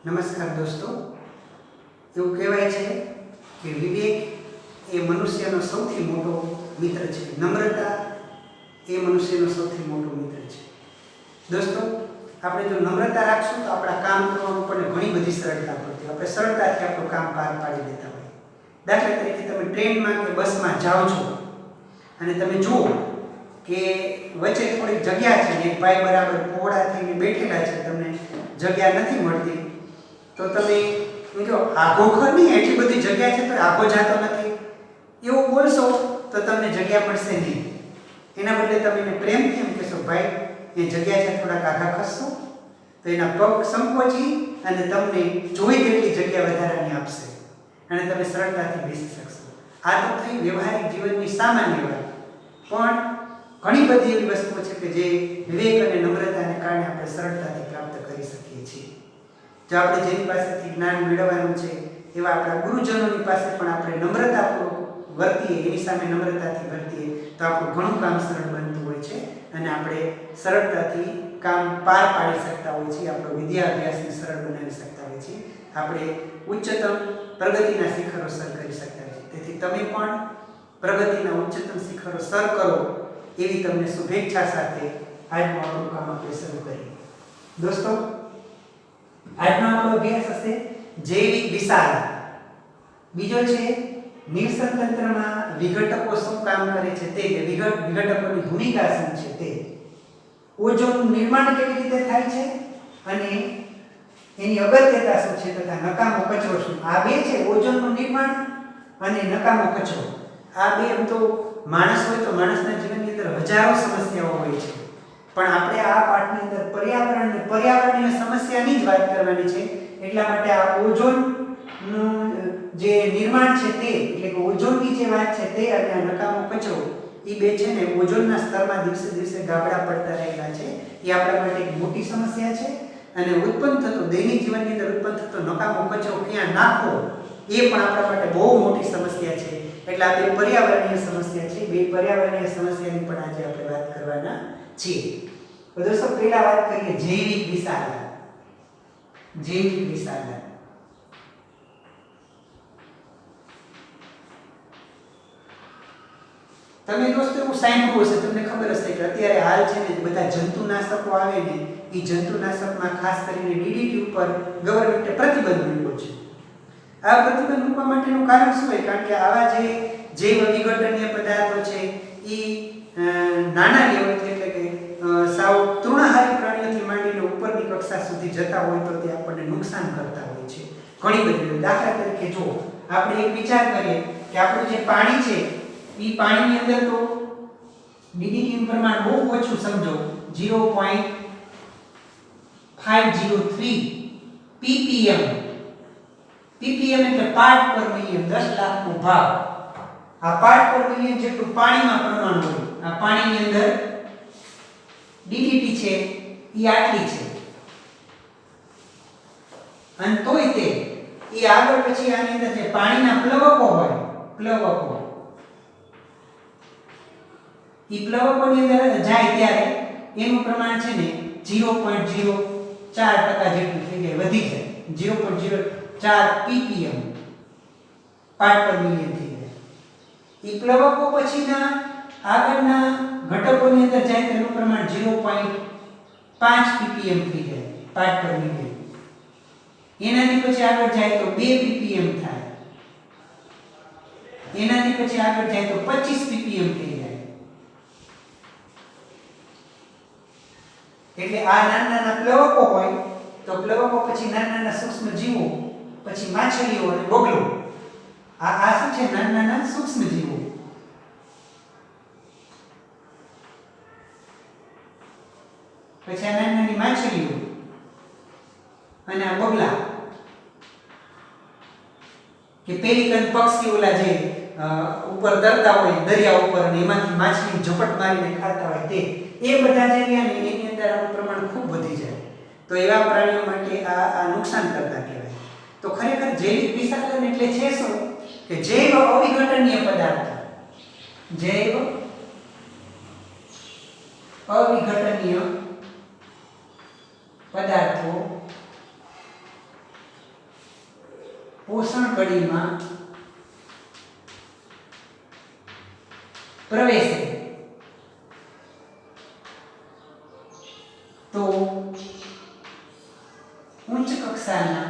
નમસ્કાર દોસ્તો, એવું કહેવાય છે કે વિવેક એ મનુષ્યનો સૌથી મોટો મિત્ર છે. નમ્રતા એ મનુષ્યનો સૌથી મોટો મિત્ર છે. દોસ્તો, આપણે જો નમ્રતા રાખશું તો આપણા કામ કરવામાં આપણને ઘણી બધી સરળતા પડતી. આપણે સરળતાથી આપણું કામ પાર પાડી દેતા હોય. દાખલા તરીકે તમે ટ્રેનમાં કે બસમાં જાઓ છો અને તમે જુઓ કે વચ્ચે થોડી જગ્યા છે, એક ભાઈ બરાબર પહોળા થઈને બેઠેલા છે, તમને જગ્યા નથી મળતી, તો તમે એમ કહો આગો ખર નહીં, એટલી બધી જગ્યા છે તો આગો જાતો નથી, એવું બોલશો તો તમને જગ્યા મળશે નહીં. એના બદલે તમે એને પ્રેમથી એમ કહેશો, ભાઈ એ જગ્યા છે, થોડાક આગા ખસશો, તો એના પગ સંકોચી અને તમને જોઈ તેટલી જગ્યા વધારાની આપશે અને તમે સરળતાથી બેસી શકશો. આ તો થઈ વ્યવહારિક જીવનની સામાન્ય વાત, પણ ઘણી બધી એવી વસ્તુઓ છે કે જે વિવેક અને નમ્રતાને કારણે આપણે સરળતાથી પ્રાપ્ત કરી શકીએ છીએ. જો આપણે જેની પાસેથી જ્ઞાન મેળવવાનું છે એવા આપણા ગુરુજનોની પાસે પણ આપણે નમ્રતાપૂર્વક વર્તીએ, એની સામે નમ્રતાથી વર્તીએ તો આપણું ઘણું કામ સરળ બનતું હોય છે અને આપણે સરળતાથી કામ પાર પાડી શકતા હોઈએ છીએ. આપણો વિદ્યા અભ્યાસને સરળ બનાવી શકતા હોઈએ છીએ. આપણે ઉચ્ચતમ પ્રગતિના શિખરો સર કરી શકતા હોઈએ છીએ. તેથી તમે પણ પ્રગતિના ઉચ્ચતમ શિખરો સર કરો એવી તમને શુભેચ્છા સાથે આજનું આપણું કામ આપણે શરૂ કરીએ. દોસ્તો, આજનો આપણો અભ્યાસ હશે જૈવિક વિશાળતા. બીજો છે નિર્સન તંત્રમાં વિઘટકો શું કામ કરે છે તે, વિઘટકોની ભૂમિકા શું છે તે, ઓઝોનનું નિર્માણ કેવી રીતે થાય છે અને એની અગત્યતા શું છે તથા નકામો કચરો શું. આ બે છે, ઓઝોનનું નિર્માણ અને નકામો કચરો. આ બે એમ તો માણસ હોય તો માણસના જીવનની અંદર હજારો સમસ્યાઓ હોય છે, પણ આપણે આ પાઠની અંદર પર્યાવરણીય સમસ્યાની જ વાત કરવાની છે. એટલા માટે આ ઓઝોનનું જે નિર્માણ છે તે, એટલે કે ઓઝોનની જે વાત છે તે અને આ નકામો કચરો, એ બે છે ને ઓઝોનના સ્તરમાં દિવસે દિવસે ગાબડા પડતા રહેલા છે. એ આપણા માટે એક મોટી સમસ્યા છે અને ઉત્પન્ન થતો દૈનિક જીવનની અંદર ઉત્પન્ન થતો નકામો કચરો ક્યાં નાખવો એ પણ આપણા માટે બહુ મોટી સમસ્યા છે. એટલે આ બે પર્યાવરણીય સમસ્યા છે. બે પર્યાવરણીય સમસ્યાની પણ આજે આપણે વાત કરવાના છીએ. તો દોસ્તો, પહેલા વાત કરીએ જૈવિક વિશાળતા. જૈવિક વિશાળતા તમે દોસ્તો એવું સાંભળ્યું હશે, તમને ખબર હશે કે અત્યારે હાલ છે ને બધા જંતુનાશકો આવે ને, એ જંતુનાશકમાં ખાસ કરીને ડીડીટી ઉપર ગવર્મેન્ટે પ્રતિબંધ મૂક્યો છે. આ પ્રતિબંધ મૂકવા માટેનું કારણ શું હોય? કારણ કે આવા જે જૈવ વિઘટનીય પદાર્થો છે એ નાના લેવલથી, એટલે કે સાવ તૃણાહારી પ્રાણીઓથી માંડીને ઉપરની કક્ષા સુધી જતા હોય તો તે આપણને નુકસાન કરતા હોય છે ઘણી બધી. દાખલા તરીકે જો આપણે એક વિચાર કરીએ કે આપણું જે પાણી છે એ પાણીની અંદર તો ડીડીટીનું પ્રમાણ બહુ ઓછું, સમજો 0.503 ppm. ppm એટલે પાર્ટ પર મિલિયન, 10 લાખનો ભાગ. આ પાર્ટ પર મિલિયન જેટલું પાણીમાં પ્રમાણ હોય. આ પાણીની અંદર ડીડીટી છે એ આટલી છે, અને તોય તે એ આગળ પછી આની અંદર જે પાણીના પ્લવકો હોય, પ્લવકો, એ પ્લવકોની અંદર જાય ત્યારે એનું પ્રમાણ છે ને 0.04% જેટલું થઈ જાય, વધી જાય. 0.04 ppm પાર્ટ પર મિલિયન થઈ જાય. એ પ્લવકો પછીના આગળના ઘટકોની અંદર જાય તો એનું પ્રમાણ 0.5 ppm થઈ જાય પાર્ટ પર મિલિયન. એનાથી પછી આગળ જાય તો 2 ppm થાય. એનાથી પછી આગળ જાય તો 25 ppm થઈ જાય. એટલે આ નાના નાના પ્લવકો હોય તો પ્લવકો પછી નાના નાના સૂક્ષ્મ જીવો, પછી માછલીઓ અને બગલો. આ શું છે? નાના નાના સૂક્ષ્મ જીવો. પછી આ નાની નાની માછલીઓ અને આ બગલા કે પેલિકન પક્ષી, ઓલા જે ઉપર તરતા હોય દરિયા ઉપર અને એમાંથી માછલી ઝપટ મારીને ખાતા હોય તે, એ બધા જે રહ્યા ને એની અંદર આનું પ્રમાણ ખૂબ વધી જાય. તો એવા પ્રાણીઓ માટે આ નુકસાન કરતા કહેવાય. તો ખરેખર જૈવિક વિશાળન એટલે છે શું? કે જૈવ અવિઘટનીય પદાર્થ, જૈવ અવિઘટનીય પદાર્થો પોષણ કડીમાં પ્રવેશે તો ઉચ્ચ કક્ષાના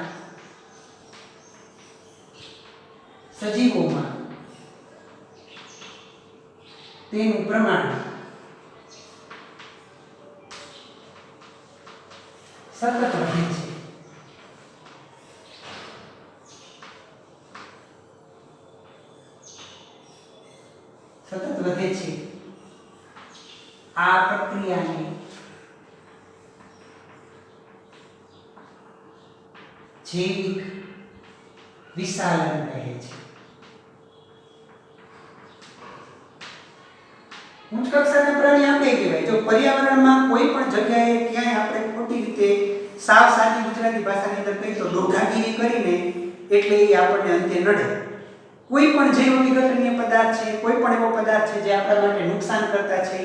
સજીવોમાં તેનું પ્રમાણ સતત વધે છે. સતત વધે છે. આ પ્રક્રિયાને જૈવિક વિશાલન કહે છે. ઉચ્ચ કક્ષાના પ્રાણી આપણે કહેવાય. જો પર્યાવરણમાં કોઈ પણ જગ્યાએ ક્યાંય આપણે ખોટી રીતે સાવ સાદી ગુજરાતી ભાષાની અંદર કહીએ તો ડોઢાગીરી કરીને એટલે એ આપણને અંતે નડે. કોઈ પણ જૈવ વિઘટનીય પદાર્થ છે, કોઈ પણ એવો પદાર્થ છે જે આપણા માટે નુકસાન કરતા છે,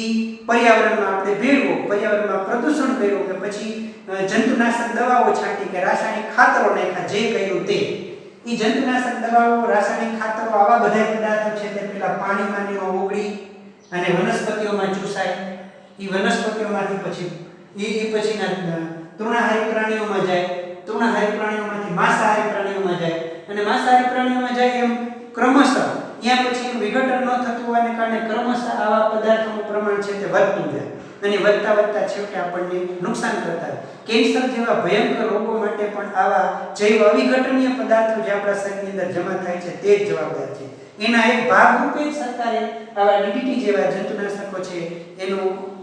એ પર્યાવરણમાં આપણે ભેળવો, પર્યાવરણમાં પ્રદૂષણ કર્યું કે પછી જંતુનાશક દવાઓ છાંટી કે રાસાયણિક ખાતરો નાખ્યા, જે કર્યું તે, એ જંતુનાશક દવાઓ, રાસાયણિક ખાતરો, આવા બધા પદાર્થો છે તે પેલા પાણીમાં ને ઓગળી અને વનસ્પતિઓમાં ચૂસાય. એ વનસ્પતિઓમાંથી પછી પછીના તૃણાહારી પ્રાણીઓમાં જાય, તૃણાહારી પ્રાણીઓમાંથી માંસાહારી પ્રાણીઓમાં જાય અને માંસાહારી પ્રાણીઓમાં જાય એમ ક્રમશઃ ત્યાં પછી એનું વિઘટન ન થતું હોવાને કારણે ક્રમશઃ આવા પદાર્થોનું પ્રમાણ છે તે વધતું જાય અને વધતા વધતા છેવટે આપણને નુકસાન કરતા હોય. કેન્સર જેવા ભયંકર રોગો માટે પણ આવા જૈવ અવિઘટનીય પદાર્થો જે આપણા શરીરની અંદર જમા થાય છે તે જ જવાબદાર છે. એના એક ભાગરૂપે જ સરકારે આવા ડીડીટી જેવા જંતુનાશકો છે એનો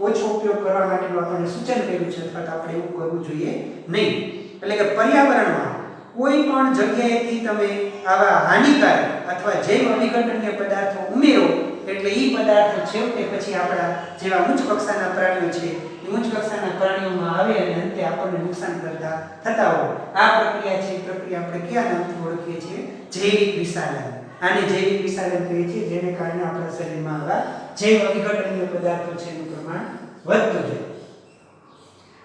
ઓછો ઉપયોગ કરવા માટેનું આપણને સૂચન કર્યું છે, અથવા આપણે એવું કરવું જોઈએ નહીં. એટલે કે પર્યાવરણમાં કોઈ પણ જગ્યાએથી તમે આવા હાનિકારક અથવા જૈવ અવિઘટનીય પદાર્થો ઉમેરો એટલે એ પદાર્થો છેવટે પછી આપણા જેવા ઉચ્ચ કક્ષાના પ્રાણીઓ છે એ ઉચ્ચ કક્ષાના પ્રાણીઓમાં આવે અને અંતે આપણને નુકસાન કરતા થતા હોય. આ પ્રક્રિયા છે, એ પ્રક્રિયા આપણે કયા નામથી ઓળખીએ છીએ? જૈવિક વિશાલન. આને જૈવિક વિશાલન કહીએ છીએ, જેને કારણે આપણા શરીરમાં આવા જૈવ અવિઘટનીય પદાર્થો છે એનું પ્રમાણ વધતું જાય.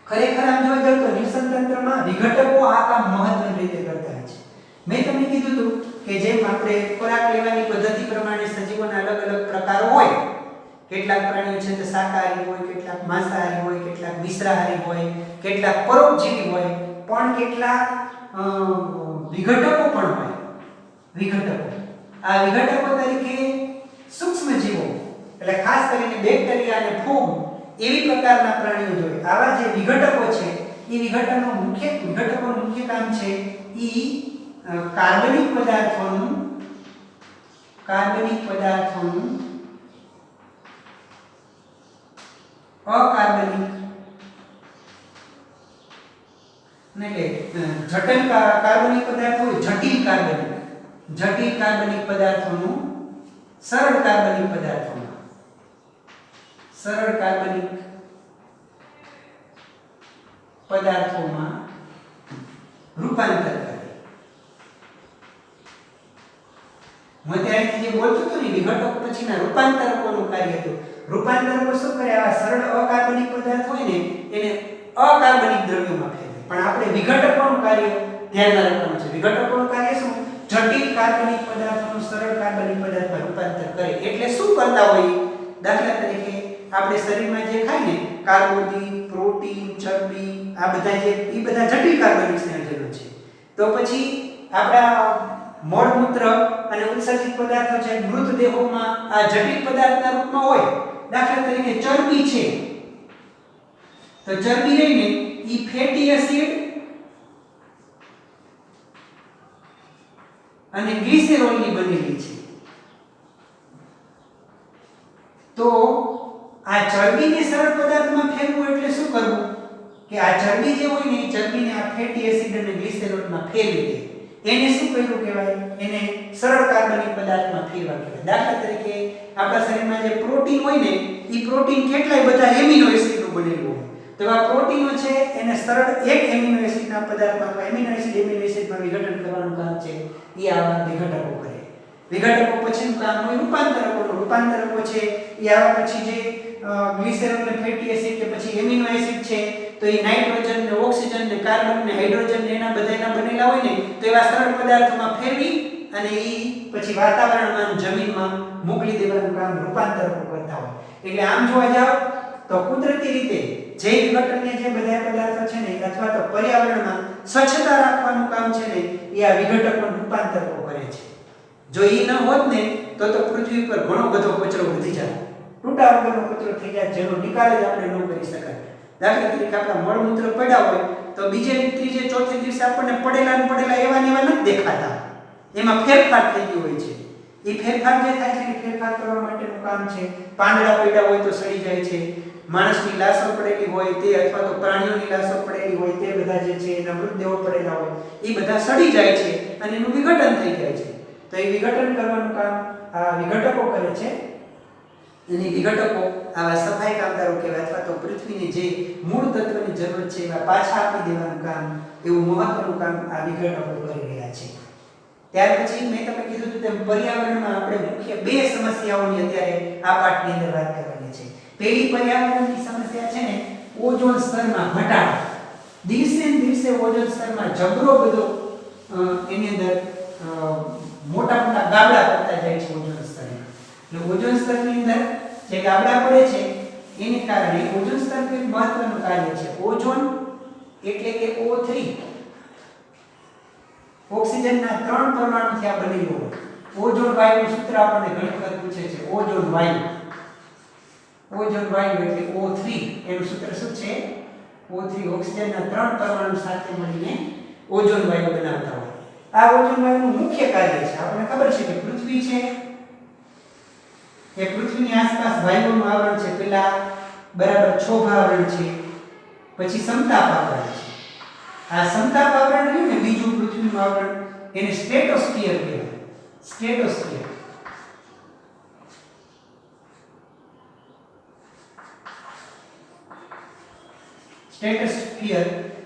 ખરેખર આમ જોવા જાવ તો નિવસન તંત્રમાં વિઘટકો આ કામ મહત્વની રીતે કરતા હોય છે. મેં તમને કીધું હતું કે જેમ આપણે ખોરાક લેવાની પદ્ધતિ પ્રમાણે સજીવોના અલગ અલગ પ્રકારો હોય, કેટલાક પ્રાણીઓ છે તે શાકાહારી હોય, કેટલાક માંસાહારી હોય, કેટલાક મિશ્રાહારી હોય, કેટલાક પરોપજીવી હોય, પણ કેટલાક વિઘટકો પણ હોય. વિઘટકો, આ વિઘટકો તરીકે સૂક્ષ્મજીવો એટલે ખાસ કરીને બેક્ટેરિયા અને ફૂગ એવી પ્રકારના પ્રાણીઓ જોઈએ. આવા જે વિઘટકો છે એ વિઘટકોનું મુખ્ય કામ છે એ કાર્બનિક પદાર્થોનું અકાર્બનિક એટલે જટિલ કાર્બનિક પદાર્થો હોય, જટિલ કાર્બનિક પદાર્થોનું સરળ કાર્બનિક પદાર્થોમાં રૂપાંતર કરે. હું ત્યારથી જે બોલતો હતો ને વિઘટકો પછીના રૂપાંતરકોનું કાર્ય હતું. રૂપાંતરકો શું કરે? આવા સરળ અકાર્બનિક પદાર્થ હોય ને એને અકાર્બનિક દ્રવ્યોમાં ફેરવે. પણ આપણે વિઘટકોનું કાર્ય ધ્યાનમાં રાખવાનું છે. વિઘટકોનું કાર્ય શું? જટિલ કાર્બનિક પદાર્થોનું સરળ કાર્બનિક પદાર્થમાં રૂપાંતર કરે. એટલે શું કરતા હોય? દાખલા તરીકે આપણે શરીરમાં જે ખાય ને કાર્બોદિત, પ્રોટીન, ચરબી, આ બધા જે એ બધા જટિલ કાર્બનિક સંયોજનો છે. તો પછી આપણા મળમૂત્ર અને ઉત્સર્જિત પદાર્થો છે મૃતદેહોમાં આ જટિલ પદાર્થના રૂપમાં હોય. દાખલા તરીકે ચરબી છે તો ચરબી રહીને ઈ ફેટી એસિડ અને ગ્લિસેરોલની બનેલી છે. તો આ ચરબીને સરળ પદાર્થમાં ફેરવવું એટલે શું કરવું? કે આ ચરબી જે હોય ને એ ચરબીને આ ફેટી એસિડ અને ગ્લિસેરોલમાં ફેરવી દે. એને શું કર્યું કહેવાય? એને સરળ કાર્બનિક પદાર્થમાં ફેરવા કહેવાય. દાખલા તરીકે આપણા શરીરમાં જે પ્રોટીન હોય ને એ પ્રોટીન કેટલાય બધા એમિનો એસિડનું બનેલું હોય. તો આ પ્રોટીનો છે એને સરળ એક એમિનો એસિડના પદાર્થમાં અથવા એમિનો એસિડમાં વિઘટન કરવાનું કામ છે એ આવા વિઘટકો કરે. વિઘટકો પછીનું કામ હોય રૂપાંતરકોનું. રૂપાંતરકો છે એ આવા પછી જે ગ્લિસેરોલ ને ફેટી એસિડ કે પછી એમિનો એસિડ છે તો એ નાઇટ્રોજન ને ઓક્સિજન ને કાર્બન ને હાઇડ્રોજન ને એના બધાના બનેલા હોય ને તો એવા સરળ પદાર્થોમાં ફેરવી અને એ પછી વાતાવરણમાં જમીનમાં મોકલી દેવાનું કામ રૂપાંતરકો કરતા હોય. એટલે આમ જોવા જાવ તો કુદરતી રીતે જૈવ વિઘટનને જે બધા પદાર્થો છે ને અથવા તો પર્યાવરણમાં સ્વચ્છતા રાખવાનું કામ છે ને એ આ વિઘટકો રૂપાંતરકો કરે છે. જો એ ન હોત ને તો પૃથ્વી પર ઘણો બધો કચરો વધી જાય, તૂટા વગરનો કચરો થઈ જાય જેનો નિકાલ જ આપણે ન કરી શકાય. દાખલા તરીકે આપણા મળમૂત્ર પડ્યા હોય તો બીજે ત્રીજે ચોથે દિવસે આપણને પડેલા ને પડેલા એવા ને એવા નથી દેખાતા, એમાં ફેરફાર થઈ ગયો હોય છે. એ ફેરફાર જે થાય છે એ ફેરફાર કરવા માટેનું કામ છે. પાંદડા પડ્યા હોય તો સડી જાય છે, માણસની લાશો પડેલી હોય તે અથવા તો પ્રાણીઓની લાશો પડેલી હોય તે બધા જે છે એના મૃતદેહો પડેલા હોય એ બધા સડી જાય છે અને એનું વિઘટન થઈ જાય છે. તો એ વિઘટન કરવાનું કામ આ વિઘટકો કરે છે અને વિઘટકો આવા સફાઈ કામદારો કહેવાય અથવા તો પૃથ્વીને જે મૂળ તત્વની જરૂર છે એવા પાછા આપી દેવાનું કામ, એવું મહત્વનું કામ આ વિઘટકો કરી રહ્યા છે. ત્યાર પછી મેં તમને કીધું હતું તેમ પર્યાવરણમાં આપણે મુખ્ય બે સમસ્યાઓની અત્યારે આ પાઠની અંદર વાત કરવાની છે. પહેલી પર્યાવરણની સમસ્યા છે ને ઓઝોન સ્તરમાં ઘટાડો. દિવસે ને દિવસે ઓઝોન સ્તરમાં જબરો બધો એની અંદર મોટા મોટા ગાબડા પડતા જાય છે ઓઝોન સ્તરમાં. એટલે ઓઝોન સ્તરની અંદર જે ગાબડા પડે છે એને કારણે ઓઝોન સ્તર એક મહત્વનું કાર્ય છે. ઓઝોન એટલે કે O3 ઓક્સિજનના 3 પરમાણુથી આ બનેલું હોય. ઓઝોન વાયુનું સૂત્ર આપણને ઘણી વખત પૂછે છે. ઓઝોન વાયુ એટલે O3 એનું સૂત્ર શું છે? O3 ઓક્સિજનના 3 પરમાણુ સાથે મળીને ઓઝોન વાયુ બનાવતા હોય. આ ઓઝોન વાયુનું મુખ્ય કાર્ય છે. આપણને ખબર છે કે પૃથ્વી છે એ પૃથ્વીની આસપાસ વાયુઓનું આવરણ છે. પેલા બરાબર ક્ષોભ આવરણ છે, પછી સમતાપ આવરણ છે. આ સમતાપ આવરણ રહ્યું ને બીજું પૃથ્વીનું આવરણ એને સ્ટ્રેટોસ્ફિયર કહેવાય. સ્ટ્રેટોસ્ફિયર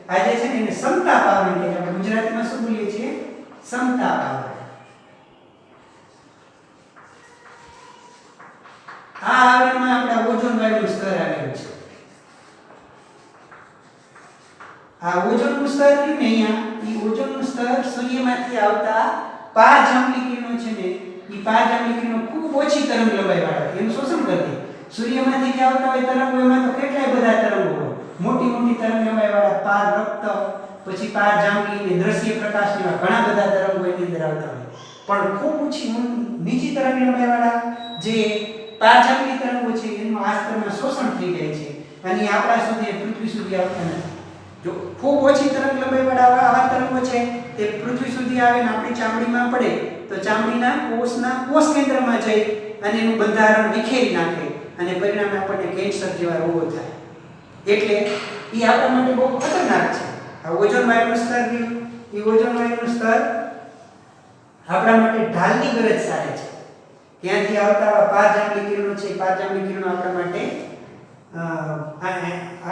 આ જે છે ને એને સમતાપ આવરણ કહેવાય. આપણે ગુજરાતીમાં શું બોલીએ છીએ? સમતાપ આવરણ. આ આવરણમાં આપણા ઓઝોન વાયુનું સ્તર આવેલું છે. આ ઓઝોનનું સ્તર છે ને અહીંયા એ ઓઝોનનું સ્તર સૂર્યમાંથી આવતા પારજાંબલી કિરણો છે ને એ પારજાંબલી કિરણો ખૂબ ઓછી તરંગ લંબાઈ વાળા એનું શોષણ કરતી. સૂર્યમાંથી જે આવતા હોય તરંગો એમાં તો કેટલાય બધા તરંગો હોય, મોટી મોટી તરંગ લંબાઈ વાળા પાર રક્ત પછી પારજાંબલી ને દ્રશ્ય પ્રકાશ જેવા ઘણા બધા તરંગો એની અંદર આવતા હોય. પણ ખૂબ ઓછી નીચી તરંગ લંબાઈ વાળા જે પારજાંબલી તરંગો છે એનું આ સ્તરમાં શોષણ થઈ જાય છે અને આપણા સુધી પૃથ્વી સુધી આવતા નથી. જો ખૂબ ઓછી તરંગ લંબાઈ વાળા આવા તરંગો છે તે પૃથ્વી સુધી આવે ને આપણી ચામડીમાં પડે તો ચામડીના કોષ કેન્દ્રમાં જઈ અને એનું બંધારણ વિખેરી નાખે અને પરિણામે આપણને કેન્સર જેવા રોગો થાય. એટલે એ આપણા માટે બહુ ખતરનાક છે. આ ઓઝોન વાયુનું સ્તર રહ્યું એ ઓઝોન વાયુનું સ્તર આપણા માટે ઢાલની ગરજ સારે છે. ત્યાંથી આવતા પારજાંબલી કિરણો છે, પારજાંબલી કિરણો આપણા માટે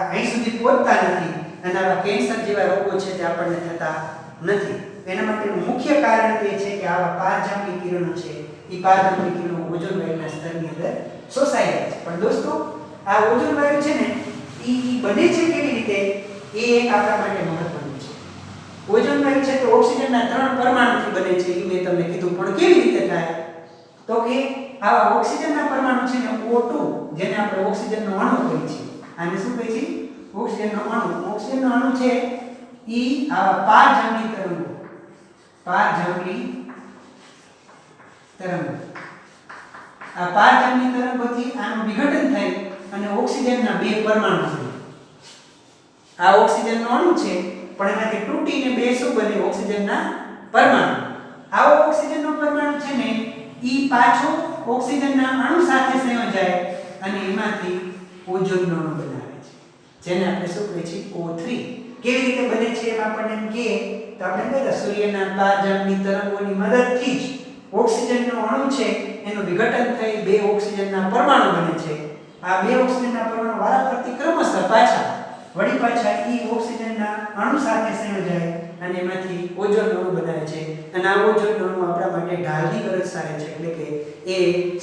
અહીં સુધી પહોંચતા નથી અને આવા કેન્સર જેવા રોગો છે તે આપણને થતા નથી. એના માટેનું મુખ્ય કારણ તે છે કે આવા પારજાંબલી કિરણો છે એ પારજાંબલી કિરણો ઓઝોન વાયુના સ્તરની અંદર શોષાઈ જાય છે. પણ દોસ્તો આ ઓઝોન વાયુ છે ને એ બને છે કેવી રીતે એ એક આપણા માટે મહત્વનું છે. ઓઝોન વાયુ છે તો ઓક્સિજનના 3 પરમાણુથી બને છે એ મેં તમને કીધું. પણ કેવી રીતે થાય? તો કે આવા ઓક્સિજનના પરમાણુ છે ને O2 જેને આપણે ઓક્સિજનનો અણુ કહીએ છીએ. આને શું કહીએ છીએ? ઓક્સિજનનો અણુ. ઓક્સિજનનો અણુ છે ઈ આવા પારજાંબલી તરંગો આ પારજાંબલી તરંગોથી આનું વિઘટન થાય અને ઓક્સિજનના 2 પરમાણુ બને. આ ઓક્સિજનનો અણુ છે પણ એમાંથી તૂટીને 2 શું બને? ઓક્સિજનના પરમાણુ. આવો ઓક્સિજનનો પરમાણુ છે ને ઈ પાછો ઓક્સિજનના અણુ સાથે સંયોજાય અને એમાંથી ઓઝોનનો અણુ બનાવે છે જેને આપણે શું કહીએ છીએ? O3. કેવી રીતે બને છે એમ આપણને એમ કહે તો આપણે કહીએ સૂર્યના પારજાંબલી તરંગોની મદદથી જ ઓક્સિજનનો અણુ છે એનું વિઘટન થઈ 2 ઓક્સિજનના પરમાણુ બને છે. આ 2 ઓક્સિજનના પરમાણુ વારાફરતી ક્રમશઃ પાછા વળી પાછા એ ઓક્સિજનના અણુ સાથે સંયોજાય અને એમાંથી ઓઝોન અણુ બનાવે છે અને આ ઓઝોન અણુ આપણા માટે ઢાલની ગરજ સારે છે એટલે કે એ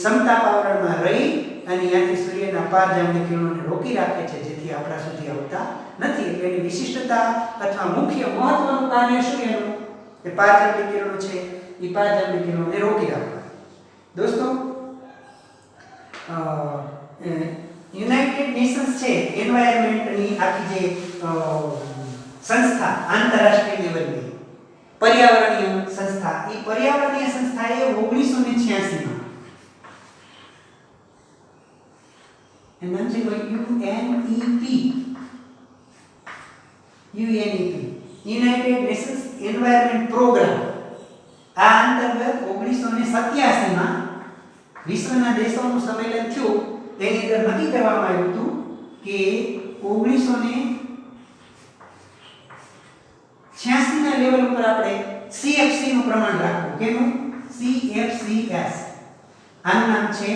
સમતાપ આવરણમાં રહી અને ત્યાંથી સૂર્યના પારજામણી કિરણોને રોકી રાખે છે જેથી આપણા સુધી આવતા નથી એટલે એની વિશિષ્ટતા અથવા મુખ્ય મહત્વનું કાર્ય શું એનું એ પારજામણી કિરણો છે એ પારજામણી કિરણોને રોકી રાખવા દોસ્તો યુનાઇટેડ નેશન્સ છે એન્વાયરમેન્ટની આખી જે સંસ્થા આંતરરાષ્ટ્રીય લેવલની પર્યાવરણીય સંસ્થા એ પર્યાવરણીય સંસ્થાએ 1986 માં એનું નામ છે UNEP United Nations Environment Programme આ અંતર્ગત 1987 માં વિશ્વના દેશોનું સંમેલન થયું તેની અંદર નક્કી કરવામાં આવ્યું હતું કે 1986 ના લેવલ ઉપર આપણે CFC નું પ્રમાણ રાખવું કેનું CFCS આનું નામ છે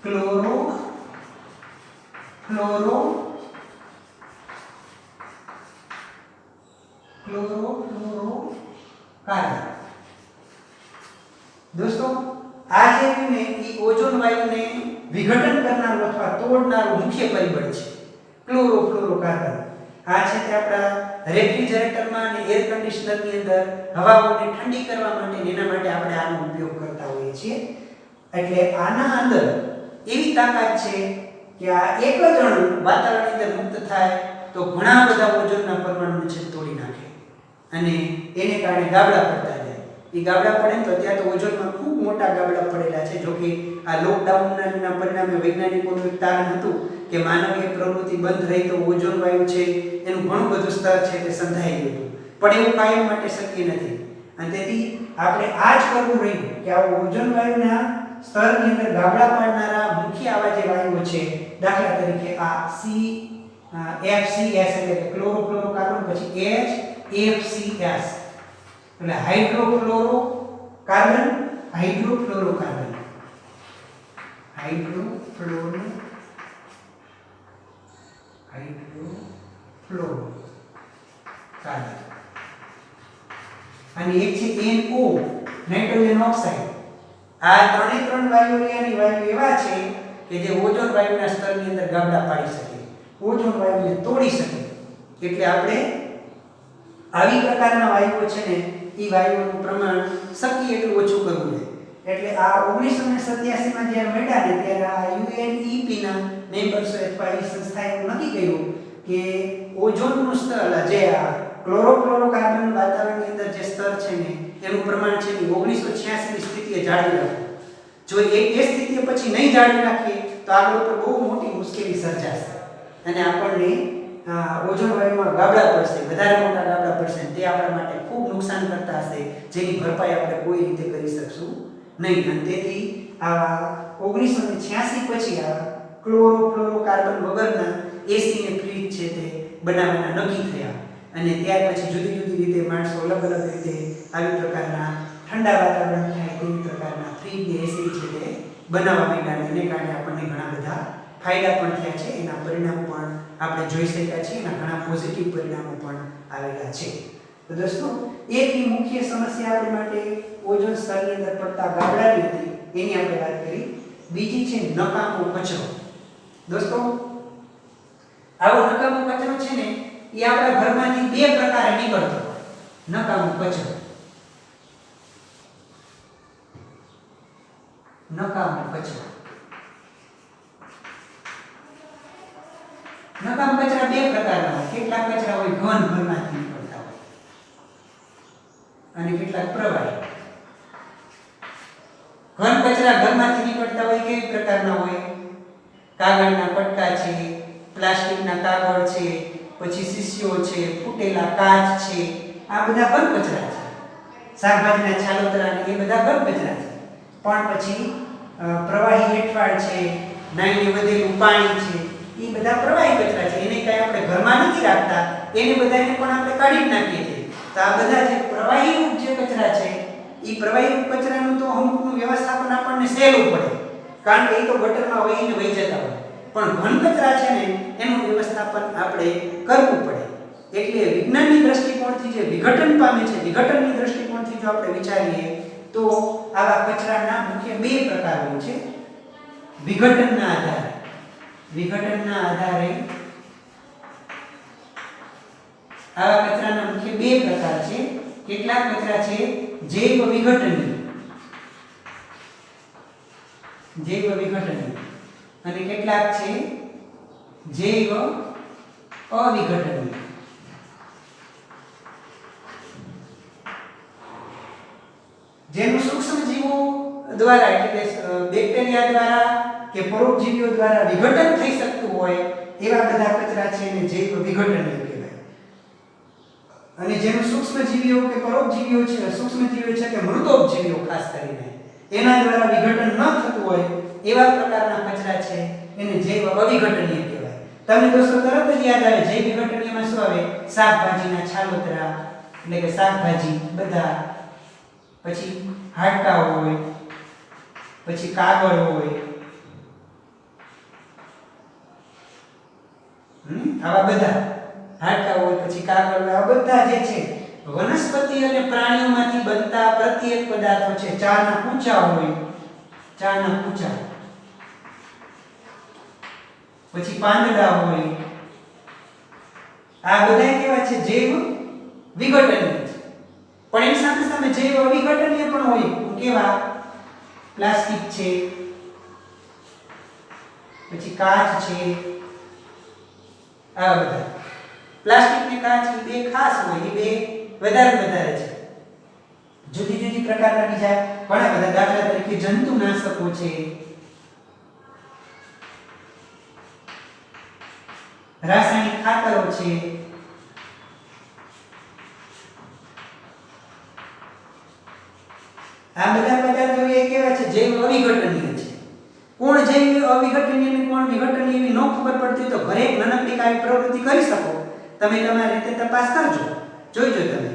ક્લોરોફ્લોરોકાર્બન દોસ્તો આ જે ને એ ઓઝોન વાયુને વિઘટન કરનારું અથવા તોડનારું મુખ્ય પરિબળ છે ક્લોરોફ્લોરોકાર્બન આ છે તે આપણા રેફ્રિજરેટરમાં અને એર કન્ડિશનરની અંદર હવાઓને ઠંડી કરવા માટે એના માટે આપણે આનો ઉપયોગ કરતા હોઈએ છીએ એટલે આના અંદર એવી તાકાત છે કે આ એક જ અણુ વાતાવરણની અંદર મુક્ત થાય તો ઘણા બધા ઓઝોનના પરમાણુને છે તોડી નાખે અને એને કારણે ગાબડા પડતા જાય એ ગાબડા પડે તો ત્યાં તો ઓઝોનમાં ખૂબ મોટા ગાબડા પડેલા છે જો કે આ લોકડાઉનના પરિણામે વૈજ્ઞાનિકોનું એક તારણ હતું કે માનવીય પ્રવૃત્તિ બંધ રહી તો ઓઝોન વાયુ છે એનું ઘણું બધું સ્તર છે તે સંધાઈ ગયું પણ એવું કાયમ માટે શક્ય નથી અને તેથી આપણે આ જ કરવું રહ્યું કે આ ઓઝોન વાયુના સ્તરની અંદર ગાબડા પાડનારા મુખ્ય આવા જે વાયુઓ છે દાખલા તરીકે આ FCS એટલે કે ક્લોરોફ્લોરોકાર્બન પછી HFCS એટલે હાઇડ્રોફ્લોરોકાર્બન અને એક છે NO નાઇટ્રોજન ઓક્સાઇડ આ ત્રણ વાયુઓની વાયુ એવા છે કે જે ઓઝોન વાયુના સ્તરની અંદર ગાબડા પાડી શકે ઓઝોન વાયુને તોડી શકે એટલે આપણે આવી પ્રકારના વાયુઓ છે ને એ વાયુઓનું પ્રમાણ શક્ય એટલું ઓછું કરવું જોઈએ એટલે આ 1987 માં જ્યારે મળ્યા ને ત્યારે આ UNEP ના મેમ્બર્સો અથવા એ સંસ્થાએ નક્કી કર્યું કે ઓઝોનનું સ્તર જે આ ક્લોરોફ્લોરોકાર્બન વાતાવરણની અંદર જે સ્તર છે ને એનું પ્રમાણ છે ને 1986 ની સ્થિતિએ જાળવી રાખવું જો એ સ્થિતિએ પછી નહીં જાળવી રાખીએ તો આગળ ઉપર બહુ મોટી મુશ્કેલી સર્જાશે અને આપણને ઓઝોન વાયુમાં ગાબડા પડશે વધારે મોટા ગાબડા પડશે તે આપણા માટે ખૂબ નુકસાન કરતા હશે જેની ભરપાઈ આપણે કોઈ રીતે કરી શકશું નહીં અને તેથી આ 1986 પછી આ ક્લોરોફ્લોરોકાર્બન વગરના એસી ને ફ્રીજ છે તે બનાવવાના નક્કી થયા અને ત્યાર પછી જુદી જુદી રીતે માણસો અલગ અલગ રીતે આવી પ્રકારના ઠંડા વાતાવરણ થાય તેવી પ્રકારના ફ્રીજ ને એસી છે તે બનાવવા માંડ્યા એને કારણે આપણને ઘણા બધા ફાયદા પણ થયા છે એના પરિણામો પણ આપણે જોઈ શક્યા છીએ એના ઘણા પોઝિટિવ પરિણામો પણ આવેલા છે તો દોસ્તો એક મુખ્ય સમસ્યા આપણી માટે ઓઝોન સ્તરની અંદર પડતા ગાબડાની હતી એની આપણે વાત કરી બીજી છે નકામો કચરો દોસ્તો આવો નકામો કચરો છે ને એ આપણા ઘરમાંથી બે પ્રકારે નીકળતો હોય નકામો કચરો નકામો કચરો બે પ્રકારના હોય કેટલાક કચરા હોય ઘન ઘરમાંથી નીકળતા હોય અને કેટલાક પ્રવાહી ઘન કચરા ઘરમાંથી નીકળતા હોય કેવી પ્રકારના હોય કાગળના પટકા છે પ્લાસ્ટિકના કાગળ છે પછી શીશીઓ છે ફૂટેલા કાચ છે આ બધા ઘન કચરા છે શાકભાજીના છાલોતરા એ બધા ઘન કચરા છે પણ પછી પ્રવાહી હેઠવાળ છે નાઈને વધેલું પાણી છે એ બધા પ્રવાહી કચરા છે એને કાંઈ આપણે ઘરમાં નથી રાખતા એને બધાને પણ આપણે કાઢી જ નાખીએ છીએ તો આ બધા જે પ્રવાહી રૂપ જે કચરા છે એ પ્રવાહી રૂપ કચરાનું તો અમુકનું વ્યવસ્થાપન આપણને સહેલું પડે કારણ કે એ તો ગટરમાં વહીને વહી જતા હોય પણ ઘન કચરા છે ને એનું વ્યવસ્થાપન આપણે કરવું પડે. એટલે વિજ્ઞાનની દ્રષ્ટિકોણથી જે વિઘટન પામે છે, વિઘટનની દ્રષ્ટિકોણથી જો આપણે વિચારીએ તો આવા કચરાના મુખ્ય બે પ્રકાર હોય છે. વિઘટનના આધારે આવા કચરાના મુખ્ય બે પ્રકાર છે. કેટલાક કચરા છે જૈવ વિઘટનીય અને કેટલાક છે જૈવ અવિઘટનીય. જેનું સૂક્ષ્મજીવો દ્વારા એટલે કે બેક્ટેરિયા દ્વારા કે પરોપજીવીઓ દ્વારા વિઘટન થઈ શકતું હોય એવા બધા કચરા છે એને જૈવ વિઘટનીય કહેવાય. અને જેનું સૂક્ષ્મજીવીઓ કે પરોપજીવીઓ છે, સૂક્ષ્મજીવીઓ છે કે મૃતોપજીવીઓ ખાસ કરીને એના દ્વારા વિઘટન ન થતું હોય એવા પ્રકારના કચરા છે એને જૈવ અવિઘટનીય કહેવાય. તમને દોસ્તો તરત જ યાદ આવે જૈવ વિઘટનીયમાં શું આવે? શાકભાજીના છાલોતરા એટલે કે શાકભાજી બધા, પછી હાડકા હોય, પછી કાગળ હોય, આવા બધા હાડકા હોય, પછી કાગળ હોય, આ બધા જે છે વનસ્પતિ અને પ્રાણીઓમાંથી બનતા પ્રત્યેક પદાર્થો છે. ચાના કૂચા હોય, પછી પાંદડા હોય, આ બધા કેવા છે? જૈવ વિઘટનીય છે. પણ એની સાથે સામે જૈવ અવિઘટનીય પણ હોય. કેવા? પ્લાસ્ટિક છે, પછી કાચ છે, આ બધા. પ્લાસ્ટિક ને કાચ એ બે ખાસ હોય, એ બે વધારે છે. જુદી પ્રકારના બીજા ઘણા બધા, દાખલા તરીકે જંતુનાશકો છે, રાસાયણિક ખાતરો છે, આ બધા પદાર્થો એ કેવા છે? જૈવ અવિઘટનીય છે. કોણ જૈવ અવિઘટનીય અને કોણ વિઘટનીય એવી ન ખબર પડતી તો ઘરે એક નાનકડી કાવી પ્રવૃત્તિ કરી શકો. તમે તમારી રીતે તપાસ કરજો. જોઈજો તમે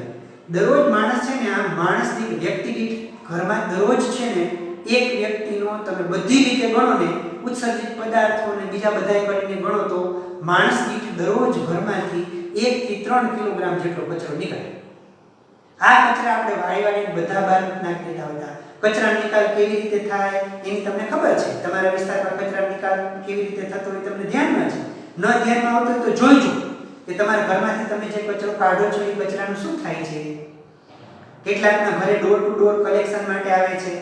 દરરોજ માણસ છે ને, આ માણસ દીઠ વ્યક્તિ દીઠ ઘરમાં દરરોજ છે ને એક વ્યક્તિનો તમે બધી રીતે ગણો ને, ઉત્સર્જિત પદાર્થો અને બીજા બધાય કરીને ગણો તો માણસ દીઠ દરરોજ ઘરમાંથી 1 થી 3 કિલોગ્રામ જેટલો કચરો નીકળે. આ કચરા આપણે વાળી બધા બહાર નાખી દેતા હતા. કચરા નિકાલ કેવી રીતે થાય એની તમને ખબર છે? તમારા વિસ્તારમાં કચરા નિકાલ કેવી રીતે થતો હોય તમને ધ્યાનમાં છે? ન ધ્યાનમાં આવતો હોય તો જોઈજો કે તમારા ઘરમાંથી તમે જે કચરો કાઢો છો એ કચરાનું શું થાય છે. કેટલાકના ઘરે ડોર ટુ ડોર કલેક્શન માટે આવે છે,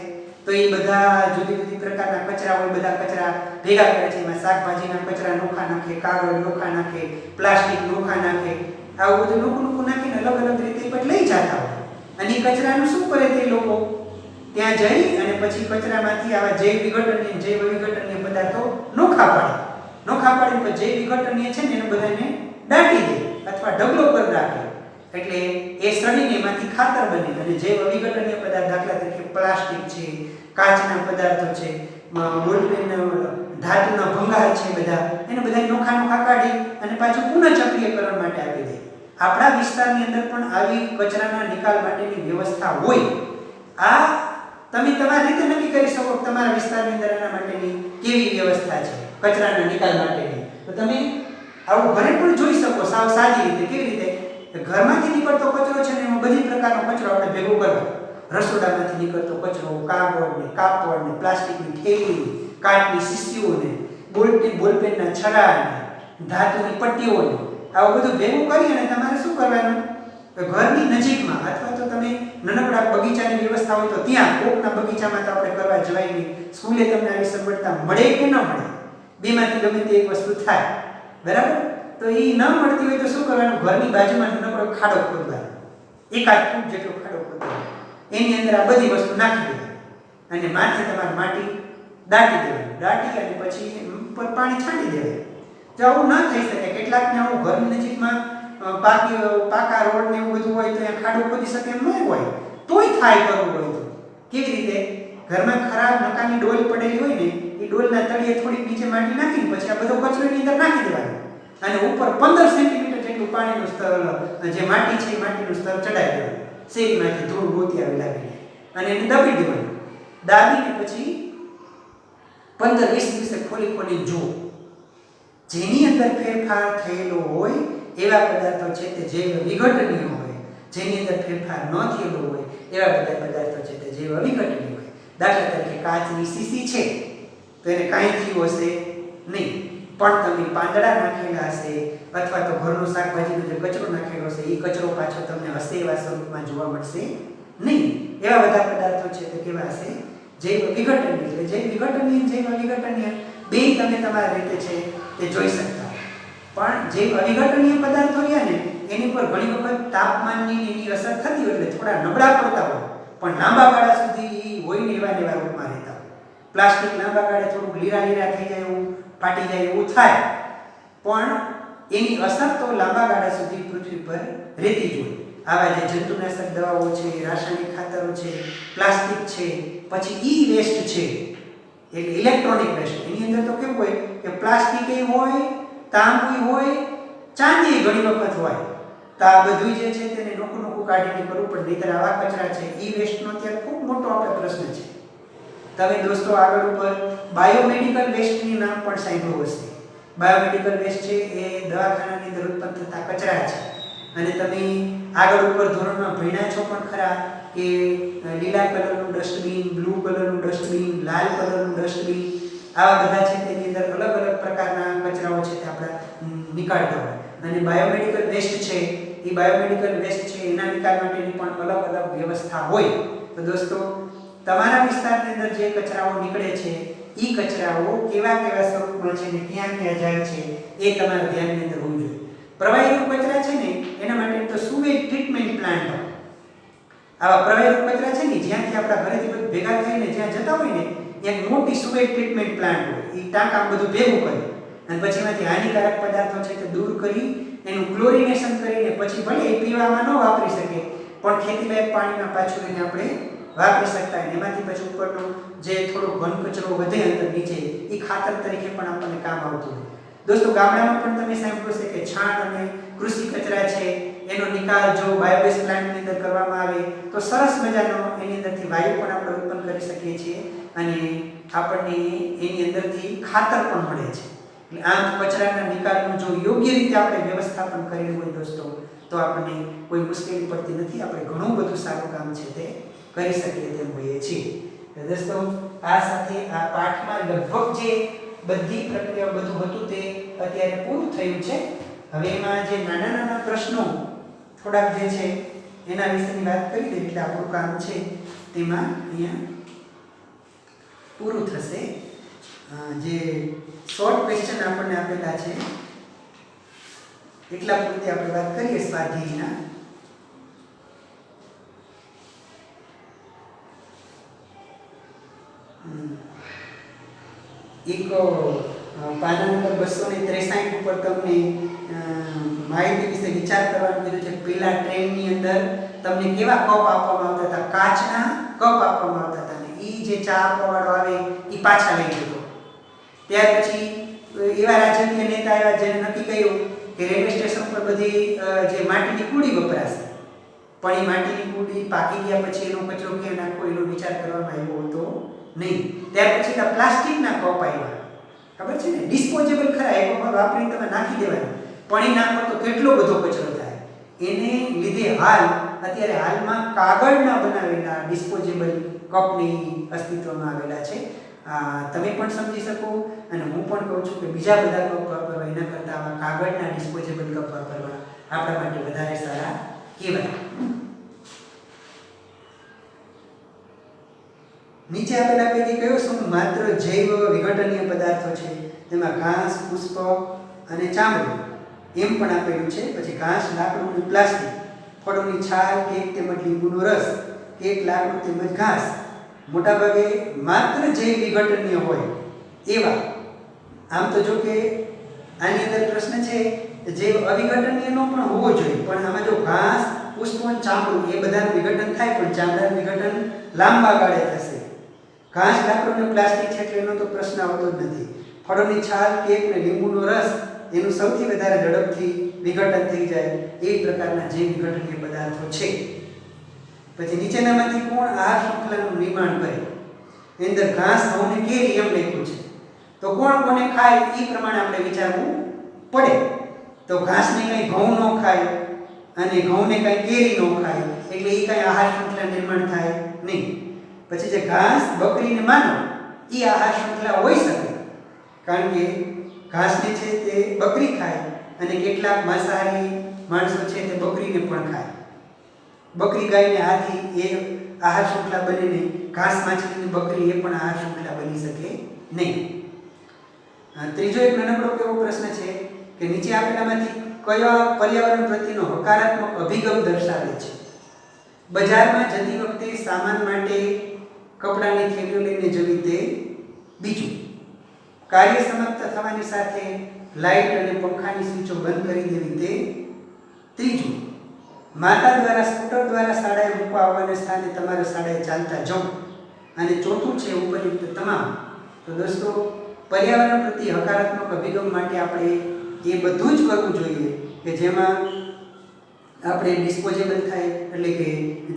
તો એ બધા જુદી પ્રકારના કચરા હોય, બધા કચરા ભેગા કરે છે. એમાં શાકભાજીના કચરા નોખા નાખે, કાગળ નોખા નાખે, પ્લાસ્ટિક નોખા નાખે, આવું બધું નોખું નાખીને અલગ રીતે પણ લઈ જતા હોય. અને એ કચરાનું શું કરે તે લોકો? ત્યાં જઈ અને પછી કચરામાંથી આવા જૈવ વિઘટનીય, જૈવ અવિઘટનીય પદાર્થો નોખા પાડીને પછી જૈવ વિઘટનીય છે ને એને બધાને દાટી દે અથવા ઢગલો કરી રાખે. એટલે એ સડીને એમાંથી ખાતર બને. અને જૈવ અવિઘટનીય પદાર્થ દાખલા તરીકે પ્લાસ્ટિક છે, કાચના પદાર્થો છે, ધાતુના ભંગાર છે, બધા એને બધા નોખા કાઢી અને પાછું પુનઃચક્રીયકરણ માટે આપી દે. આપણા વિસ્તારની અંદર પણ આવી કચરાના નિકાલ માટેની વ્યવસ્થા હોય. આ તમે તમારી રીતે નક્કી કરી શકો કે તમારા વિસ્તારની અંદર એના માટેની કેવી વ્યવસ્થા છે કચરાના નિકાલ માટેની. તો તમે આવું ઘરે પણ જોઈ શકો સાવ સાદી રીતે. કેવી રીતે? ઘરમાંથી નીકળતો કચરો છે ને એમાં બધી પ્રકારનો કચરો આપણે ભેગો કરવો. રસોડામાંથી નીકળતો કચરો, કાગળ ને કાપડ ને પ્લાસ્ટિકની થેલી, કાચની શીશીઓ ને બોલપેનના છરા ને ધાતુની પટ્ટીઓ ને આવું બધું ભેગું કરી અને તમારે શું કરવાનું? ઘરની નજીકમાં અથવા તો તમે નાનકડા બગીચાની વ્યવસ્થા હોય તો ત્યાં, કોકના બગીચામાં તો આપણે કરવા જવાય નહીં. સ્કૂલે તમને આવી સગવડતા મળે કે ન મળે, બેમાંથી ગમે તે એક વસ્તુ થાય, બરાબર? તો એ ન મળતી હોય તો શું કરવાનું? ઘરની બાજુમાં નાનકડો ખાડો ખોદવાનો, 1 ફૂટ જેટલો ખાડો ખોદવાનો, એની અંદર આ બધી વસ્તુ નાખી દેવાની અને માથે તમારે માટી દાટી દેવાની. દાટી અને પછી ઉપર પાણી છાંટી દેવાનું. જો આવું ન થઈ શકે, કેટલાકને આવું ઘરની નજીકમાં પાકા રોડ ને એવું બધું હોય તો ત્યાં ખાડો ખોદી શકે એમ ન હોય, તોય થાય કરવું હોય તો. કેવી રીતે? ઘરમાં ખરાબ નકામી ડોલ પડેલી હોય ને એ ડોલના તળિયે થોડીક નીચે માટી નાખીને પછી આ બધો કચરો એની અંદર નાખી દેવાનો અને ઉપર 15 સેન્ટીમીટર જેટલું પાણીનું સ્તર, જે માટી છે એ માટીનું સ્તર ચડાવી દેવાનું. શેરીમાંથી ધૂળ ગોતિયાવી લાવીને અને એને દબી દેવાનું. દાબીને પછી 15-20 દિવસે ખોલી જુઓ. જેની અંદર ફેરફાર થયેલો હોય એવા પદાર્થો છે તે જૈવ વિઘટનીય હોય, જેની અંદર ફેરફાર ન થયેલો હોય એવા બધા પદાર્થો છે તે જૈવ વિઘટનીય હોય. દાખલા તરીકે કાચની શીશી છે તો એને કાંઈ થયું હશે નહીં, પણ તમે પાંદડા નાખેલા હશે અથવા તો ઘરનો શાકભાજીનો જે કચરો નાખેલો હશે એ કચરો પાછો તમને હશે એવા સ્વરૂપમાં જોવા મળશે નહીં. એવા બધા પદાર્થો છે તે કેવા હશે? જૈવ વિઘટનીય. એટલે જૈવ વિઘટનીય જૈવ અવિઘટનીય બે તમે તમારા રીતે છે તે જોઈ શકતા. પણ જે અવિઘટનીય પદાર્થો રહ્યા ને એની પર ઘણી વખત તાપમાનની એની અસર થતી હોય એટલે થોડા નબળા પડતા હોય, પણ લાંબા ગાળા સુધી હોય ને એવા નેવા રૂપમાં રહેતા હોય. પ્લાસ્ટિક લાંબા ગાળે થોડુંક લીરા લીરા થઈ જાય, એવું ફાટી જાય એવું થાય, પણ એની અસર તો લાંબા ગાળા સુધી પૃથ્વી પર રહેતી જ હોય. આવા જે જંતુનાશક દવાઓ છે, રાસાયણિક ખાતરો છે, પ્લાસ્ટિક છે, પછી ઈ વેસ્ટ છે એટલે ઇલેક્ટ્રોનિક વેસ્ટ, એની અંદર તો કેવું હોય કે પ્લાસ્ટિક હોય, તાંબુ હોય, ચાંદી ઘણી વખત હોય. તો આ બધું જે છે તેને નોખું નોખું કાઢીને કરવું પડે, નહીંતર આવા કચરા છે ઈ વેસ્ટનો અત્યારે ખૂબ મોટો આપણે પ્રશ્ન છે. તમે દોસ્તો આગળ ઉપર બાયોમેડિકલ વેસ્ટની નામ પણ સાંભળ્યું હશે. બાયોમેડિકલ વેસ્ટ છે એ દવાખાનાની અંદર ઉત્પન્ન થતા કચરા છે. અને તમે આગળ ઉપર ધોરણમાં ભણ્યા છો પણ ખરા કે લીલા કલરનું ડસ્ટબિન, બ્લુ કલરનું ડસ્ટબિન, લાલ કલરનું ડસ્ટબિન, આવા બધા છે તેની અંદર અલગ અલગ પ્રકારના કચરાઓ છે તે આપણે નીકાળતા હોય. અને બાયોમેડિકલ વેસ્ટ છે એ બાયોમેડિકલ વેસ્ટ છે એના નિકાલ માટેની પણ અલગ અલગ વ્યવસ્થા હોય. તો દોસ્તો તમારા વિસ્તારની અંદર જે કચરાઓ નીકળે છે એ કચરાઓ કેવા કેવા સ્વરૂપમાં છે ને ક્યાં ક્યાં જાય છે એ તમારા ધ્યાનની અંદર હોવું જોઈએ. પ્રવાહીરૂપ કચરા છે ને એના માટે તો સુવેજ ટ્રીટમેન્ટ પ્લાન્ટ હોય. આવા પ્રવાહીરૂપ કચરા છે ને જ્યાંથી આપણા ઘરેથી બધું ભેગા થઈને જ્યાં જતા હોય ને ત્યાં મોટી સુવેજ ટ્રીટમેન્ટ પ્લાન્ટ હોય. એ ટાંકા બધું ભેગું કરે અને પછી એમાંથી હાનિકારક પદાર્થો છે તે દૂર કરી એનું ક્લોરિનેશન કરીને પછી ભલે એ પીવામાં ન વાપરી શકે પણ ખેતીલાયક પાણીમાં પાછું એને આપણે વાપરી શકતા. અને એમાંથી પછી ઉપરનો જે થોડો ઘન કચરો વધે અંદર નીચે એ ખાતર તરીકે પણ આપણને કામ આવતું હોય. દોસ્તો ગામડામાં પણ તમે સાંભળ્યું છે કે છાણ અને કૃષિ કચરા છે એનો નિકાલ જો બાયોગેસ પ્લાન્ટની અંદર કરવામાં આવે તો સરસ મજાનો એની અંદરથી વાયુ પણ આપણે ઉત્પન્ન કરી શકીએ છીએ અને આપણને એની અંદરથી ખાતર પણ મળે છે. એટલે આમ કચરાના નિકાલનું જો યોગ્ય રીતે આપણે વ્યવસ્થાપન કરેલું હોય દોસ્તો તો આપણને કોઈ મુશ્કેલી પડતી નથી. આપણે ઘણું બધું સારું કામ છે તે કરી શકીએ તેમ હોઈએ છીએ. દોસ્તો આ સાથે આ પાઠમાં લગભગ જે બધી પ્રક્રિયાઓ બધું હતું તે અત્યારે પૂરું થયું છે. હવે એમાં જે નાના નાના પ્રશ્નો થોડાક જે છે એના વિશેની વાત કરી દઈએ એટલે આપણું કામ છે તેમાં અહીંયા પૂરું થશે. જે શોર્ટ ક્વેશ્ચન આપણને આપેલા છે એટલા પૂરતી આપણે વાત કરીએ સ્વાધ્યાયના. એક પાના નંબર 263 ઉપર તમને માહિતી વિશે વિચાર કરવાનું કીધું છે. પેલા ટ્રેનની અંદર તમને કેવા કપ આપવામાં આવતા હતા? કાચના કપ આપવામાં આવતા હતા. અને એ જે ચા આપવાવાળો આવે એ પાછા લઈ જતો. ત્યાર પછી એવા રાજકીય નેતા આવ્યા જેને નક્કી કર્યું કે રેલવે સ્ટેશન પર બધી જે માટીની કુડી વપરાશે, પણ એ માટીની કુડી પાકી ગયા પછી એનો કચરો ક્યાં નાખવો એનો વિચાર કરવામાં આવ્યો હતો નહીં. ત્યાર પછી આ પ્લાસ્ટિકના કપ આવ્યા. ખબર છે ને, ડિસ્પોઝેબલ ખરા, એક વખત વાપરીને તમે નાખી દેવાના, પણ એ નાખો તો કેટલો બધો કચરો થાય. એને લીધે અત્યારે હાલમાં કાગળના બનાવેલા ડિસ્પોઝેબલ કપની અસ્તિત્વમાં આવેલા છે. તમે પણ સમજી શકો અને હું પણ કહું છું કે બીજા બધા કપ વાપરવા એના કરતાં આવા કાગળના ડિસ્પોઝેબલ કપ વાપરવા આપણા માટે વધારે સારા કહેવાય. નીચે આપેલા પૈકી કયો સમૂહ માત્ર જૈવ વિઘટનીય પદાર્થો છે? તેમાં ઘાસ, પુષ્પ અને ચામડું એમ પણ આપેલું છે. પછી ઘાસ, લાકડું અને પ્લાસ્ટિક, ફળોની છાલ, કેક તેમજ લીંબુનો રસ, કેક, લાકડું તેમજ ઘાસ. મોટાભાગે માત્ર જૈવ વિઘટનીય હોય એવા. આમ તો જો કે આની અંદર પ્રશ્ન છે જૈવ અવિઘટનીયનો પણ હોવો જોઈએ, પણ આમાં જો ઘાસ, પુષ્પ અને ચામડું એ બધાનું વિઘટન થાય પણ ચામડાનું વિઘટન લાંબા ગાળે થશે. ઘાસ, લાકડું અને પ્લાસ્ટિક છે એટલે એનો તો પ્રશ્ન આવતો જ નથી. ફળોની છાલ, કેક અને લીંબુનો રસ એનું સૌથી વધારે ઝડપથી વિઘટન થઈ જાય એ પ્રકારના જૈવ વિઘટનીય પદાર્થો છે. પછી નીચેનામાંથી કોણ આહાર શૃંખલાનું નિર્માણ કરે? એની અંદર ઘાસ, ઘઉં અને કેરી એમ લખ્યું છે. તો કોણ કોને ખાય એ પ્રમાણે આપણે વિચારવું પડે. તો તો ઘાસને કંઈ ઘઉં ન ખાય અને ઘઉંને કંઈ કેરી ન ખાય એટલે એ કંઈ આહાર શૃંખલા નિર્માણ થાય નહીં. પછી જે ઘાસ બકરીને માનો એ આહાર શૃંખલા હોઈ શકે, કારણ કે ઘાસને છે તે બકરી ખાય અને કેટલાક માંસાહારી માણસો છે તે બકરીને પણ ખાય. બકરી ગાયને હાથી એ આહાર શૃંખલા બને નહીં. ઘાસ માછલીની બકરી એ પણ આહાર શૃંખલા બની શકે નહીં. ત્રીજો એક નાનકડો એવો પ્રશ્ન છે કે નીચે આપેલામાંથી કયા પર્યાવરણ પ્રત્યેનો હકારાત્મક અભિગમ દર્શાવે છે? બજારમાં જતી વખતે સામાન માટે કપડાની થેલીઓ લઈને જવી તે. બીજું, કાર્ય સમાપ્ત થવાની સાથે લાઇટ અને પંખાની સ્વિચો બંધ કરી દેવી તે. ત્રીજું, માતા દ્વારા સ્કૂટર દ્વારા શાળાએ મૂકવા આવવાને સ્થાને તમારે શાળાએ ચાલતા જવું. અને ચોથું છે ઉપરયુક્ત તમામ. તો દોસ્તો, પર્યાવરણ પ્રત્યે હકારાત્મક અભિગમ માટે આપણે એ બધું જ કરવું જોઈએ કે જેમાં આપણે ડિસ્પોઝેબલ થાય, એટલે કે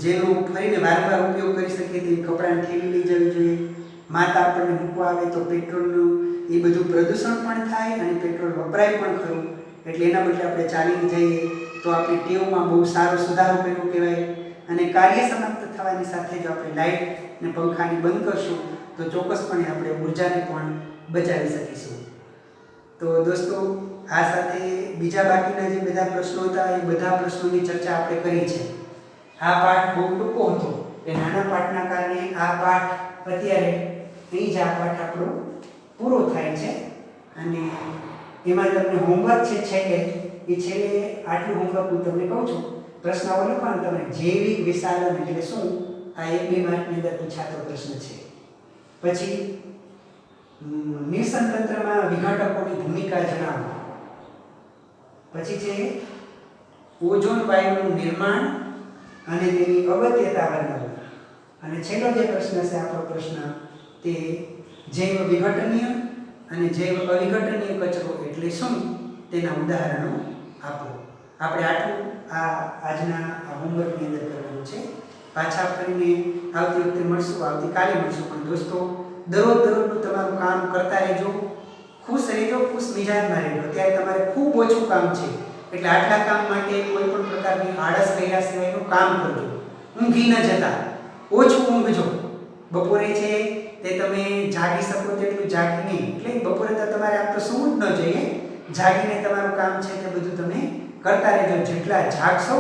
જેનો ફરીને વારંવાર ઉપયોગ કરી શકીએ તેવી કપડાની થેલી લઈ જવી જોઈએ. માતા આપણને મૂકવા આવે તો પેટ્રોલનું એ બધું પ્રદૂષણ પણ થાય અને પેટ્રોલ વપરાય પણ ખરું, એટલે એના બદલે આપણે ચાલીને જઈએ તો આપણી ટેવમાં બહુ સારો સુધારો કર્યો કહેવાય. અને કાર્ય સમાપ્ત થવાની સાથે જો આપણે લાઇટ ને પંખાની બંધ કરશું તો ચોક્કસપણે આપણે ઉર્જાને પણ બચાવી શકીશું. તો દોસ્તો, આ સાથે બીજા બાકીના જે બધા પ્રશ્નો હતા એ બધા પ્રશ્નોની ચર્ચા આપણે કરી છે. આ પાઠ બહુ ટૂંકો હતો, એ નાના પાઠના કારણે આ પાઠ અત્યારે અહીં જ આ પાઠ આપણો પૂરો થાય છે. અને એમાં તમને હોમવર્ક છે છેલ્લે, એ છેલ્લે આટલું હોમવર્ક હું તમને કહું છું. પ્રશ્નાઓ લખવાનો તમે જૈવિક વિશાલન એટલે શું, આ 1-2 માર્કની અંદર પૂછાતો પ્રશ્ન છે. પછી નિર્સન તંત્રમાં વિઘટકોની ભૂમિકા જણાવો. પછી છે ઓઝોન વાયુનું નિર્માણ અને તેની અગત્યતા વર્ણવો. અને છેલ્લો જે પ્રશ્ન છે આપણો પ્રશ્ન તે જૈવ વિઘટનીય અને જૈવ અવિઘટનીય કચરો એટલે શું તેના ઉદાહરણો આપો. આપણે આટલું આજના હોમવર્કની અંદર કરવાનું છે. પાછા ફરીને આવતી વખતે મળશું, આવતીકાલે મળશું. પણ દોસ્તો, દરરોજનું તમારું કામ કરતા રહેજો, ખુશ રહેજો, ખુશ મિજાજમાં રહેજો. અત્યારે તમારે ખૂબ ઓછું કામ છે, એટલે આટલા કામ માટે કોઈ પણ પ્રકારની આળસ કર્યા સિવાયનું કામ કરજો. ઊંઘી ન જતા, ઓછું ઊંઘજો. બપોરે છે તે તમે જાગી શકો તેટલું જાગી નહીં, એટલે બપોરે તો તમારે આમ તો સૂવું જ ન જોઈએ. જાગીને તમારું કામ છે તે બધું તમે કરતા રહેજો. જેટલા જાગશો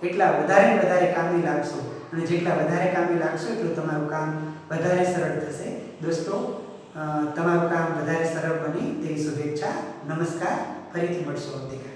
એટલા વધારે કામે લાગશો, અને જેટલા વધારે કામે લાગશો એટલું તમારું કામ વધારે સરળ થશે. દોસ્તો, તમારું કામ વધારે સરળ બને તેવી શુભેચ્છા. નમસ્કાર, ફરીથી મળશું આવતીકાલે.